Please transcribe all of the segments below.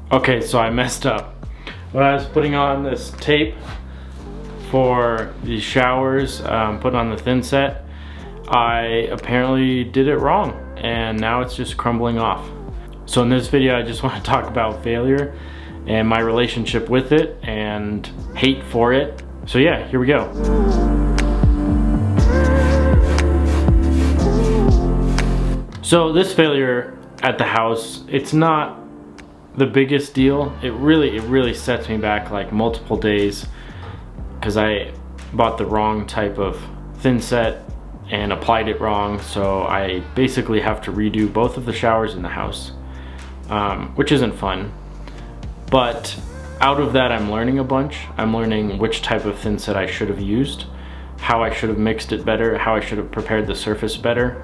Okay, so I messed up. When I was putting on this tape for the showers, putting on the thin set, I apparently did it wrong and now it's just crumbling off. So in this video I just want to talk about failure and my relationship with it and hate for it. So yeah, here we go. So this failure at the house, it's not the biggest deal. It really sets me back like multiple days because I bought the wrong type of thin set and applied it wrong, so I basically have to redo both of the showers in the house, which isn't fun. But out of that I'm learning a bunch. I'm learning which type of thin set I should have used, how I should have mixed it better, how I should have prepared the surface better.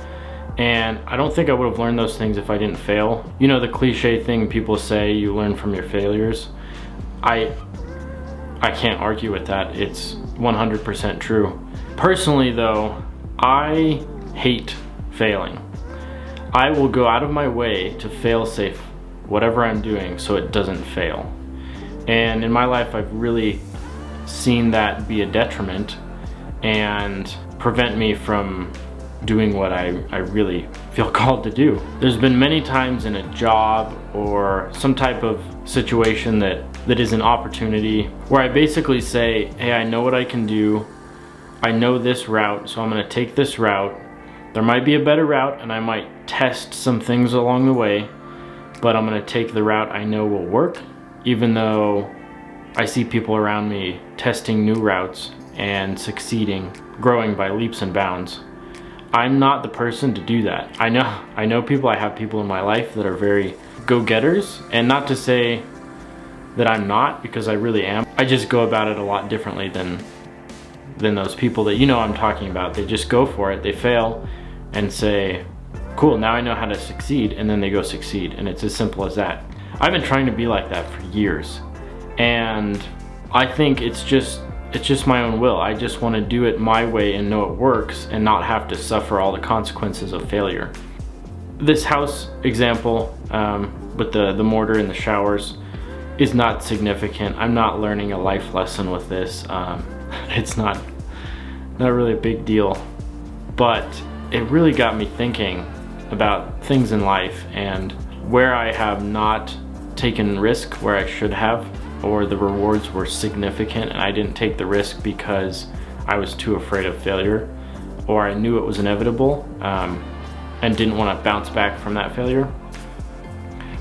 And I don't think I would have learned those things if I didn't fail. You know, the cliche thing people say, you learn from your failures. I can't argue with that. It's 100% true. Personally though, I hate failing. I will go out of my way to fail safe whatever I'm doing so it doesn't fail. And in my life I've really seen that be a detriment and prevent me from doing what I really feel called to do. There's been many times in a job or some type of situation that is an opportunity where I basically say, hey, I know what I can do. I know this route, so I'm gonna take this route. There might be a better route and I might test some things along the way, but I'm gonna take the route I know will work, even though I see people around me testing new routes and succeeding, growing by leaps and bounds. I'm not the person to do that. I know people, I have people in my life that are very go-getters, and not to say that I'm not, because I really am. I just go about it a lot differently than those people that you know I'm talking about. They just go for it, they fail, and say, cool, now I know how to succeed, and then they go succeed, and it's as simple as that. I've been trying to be like that for years, and I think it's just my own will. I just want to do it my way and know it works and not have to suffer all the consequences of failure. This house example with the mortar in the showers is not significant. I'm not learning a life lesson with this. It's not really a big deal, but it really got me thinking about things in life and where I have not taken risk where I should have, or the rewards were significant and I didn't take the risk because I was too afraid of failure, or I knew it was inevitable and didn't want to bounce back from that failure.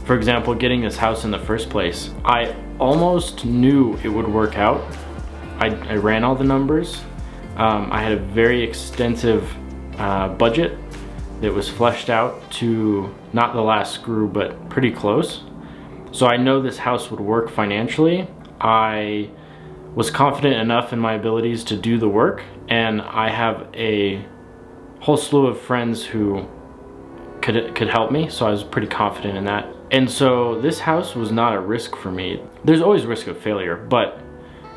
For example, getting this house in the first place, I almost knew it would work out. I ran all the numbers. I had a very extensive budget that was fleshed out to not the last screw, but pretty close. So I know this house would work financially. I was confident enough in my abilities to do the work, and I have a whole slew of friends who could help me, so I was pretty confident in that. And so this house was not a risk for me. There's always risk of failure, but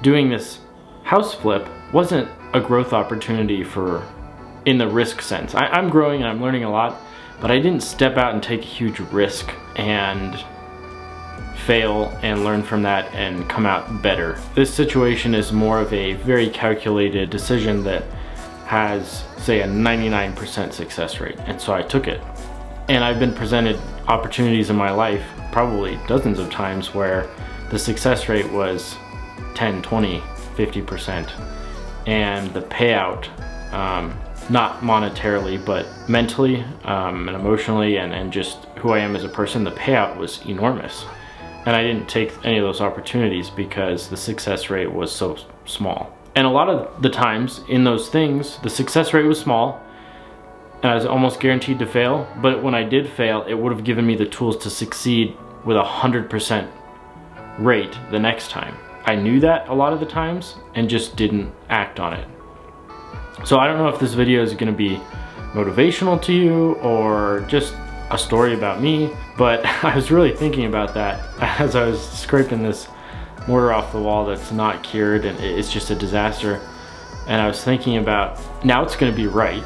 doing this house flip wasn't a growth opportunity in the risk sense. I'm growing and I'm learning a lot, but I didn't step out and take a huge risk and fail and learn from that and come out better. This situation is more of a very calculated decision that has, say, a 99% success rate, and so I took it. And I've been presented opportunities in my life, probably dozens of times, where the success rate was 10, 20, 50%, and the payout, not monetarily, but mentally and emotionally and just who I am as a person, the payout was enormous. And I didn't take any of those opportunities because the success rate was so small. And a lot of the times in those things, the success rate was small and I was almost guaranteed to fail, but when I did fail, it would have given me the tools to succeed with 100% rate the next time. I knew that a lot of the times and just didn't act on it. So I don't know if this video is gonna be motivational to you or just a story about me, but I was really thinking about that as I was scraping this mortar off the wall that's not cured and it's just a disaster. And I was thinking about, now it's gonna be right,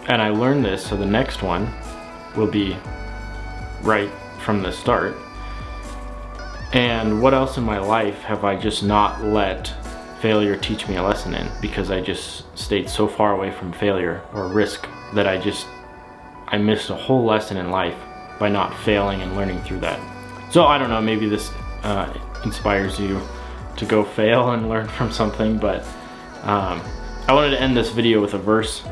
and I learned this, so the next one will be right from the start. And what else in my life have I just not let failure teach me a lesson in, because I just stayed so far away from failure or risk that I missed a whole lesson in life by not failing and learning through that. So I don't know, maybe this inspires you to go fail and learn from something, but I wanted to end this video with a verse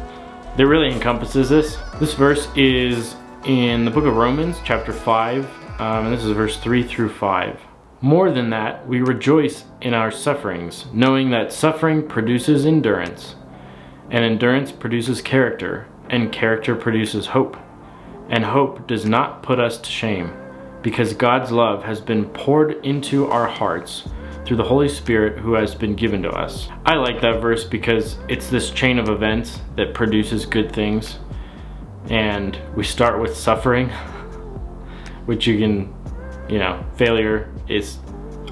that really encompasses this. This verse is in the book of Romans, chapter 5, and this is verse 3 through 5. More than that, we rejoice in our sufferings, knowing that suffering produces endurance, and endurance produces character, and character produces hope. And hope does not put us to shame, because God's love has been poured into our hearts through the Holy Spirit who has been given to us. I like that verse because it's this chain of events that produces good things. And we start with suffering, which you can, failure is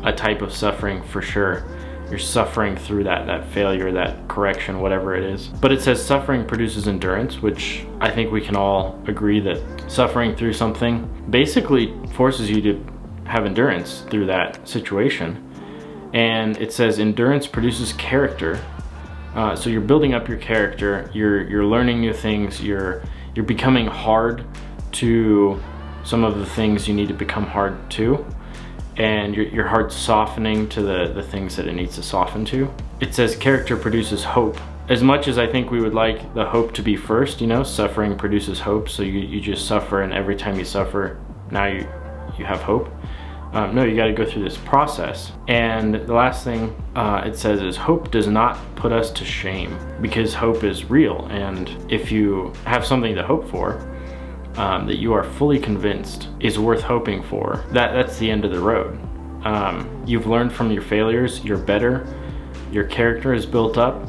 a type of suffering for sure. You're suffering through that failure, that correction, whatever it is. But it says suffering produces endurance, which I think we can all agree that suffering through something basically forces you to have endurance through that situation. And it says endurance produces character. So you're building up your character, you're learning new things, you're becoming hard to some of the things you need to become hard to, and your heart's softening to the things that it needs to soften to. It says character produces hope. As much as I think we would like the hope to be first, suffering produces hope, so you just suffer, and every time you suffer, now you have hope. No, you got to go through this process. And the last thing it says is hope does not put us to shame, because hope is real. And if you have something to hope for, that you are fully convinced is worth hoping for, that's the end of the road. You've learned from your failures, you're better, your character is built up,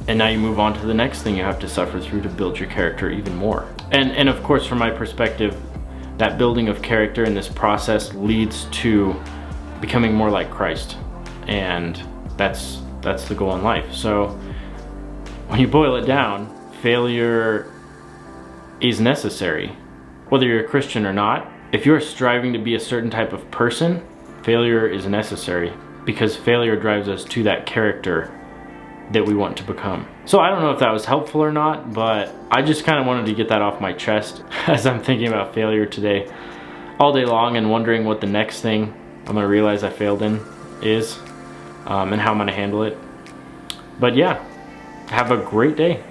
and now you move on to the next thing you have to suffer through to build your character even more. And of course, from my perspective, that building of character in this process leads to becoming more like Christ. And that's the goal in life. So when you boil it down, failure is necessary. Whether you're a Christian or not, if you're striving to be a certain type of person, failure is necessary, because failure drives us to that character that we want to become. So I don't know if that was helpful or not, but I just kind of wanted to get that off my chest as I'm thinking about failure today all day long, and wondering what the next thing I'm gonna realize I failed in is, and how I'm gonna handle it. But yeah, have a great day.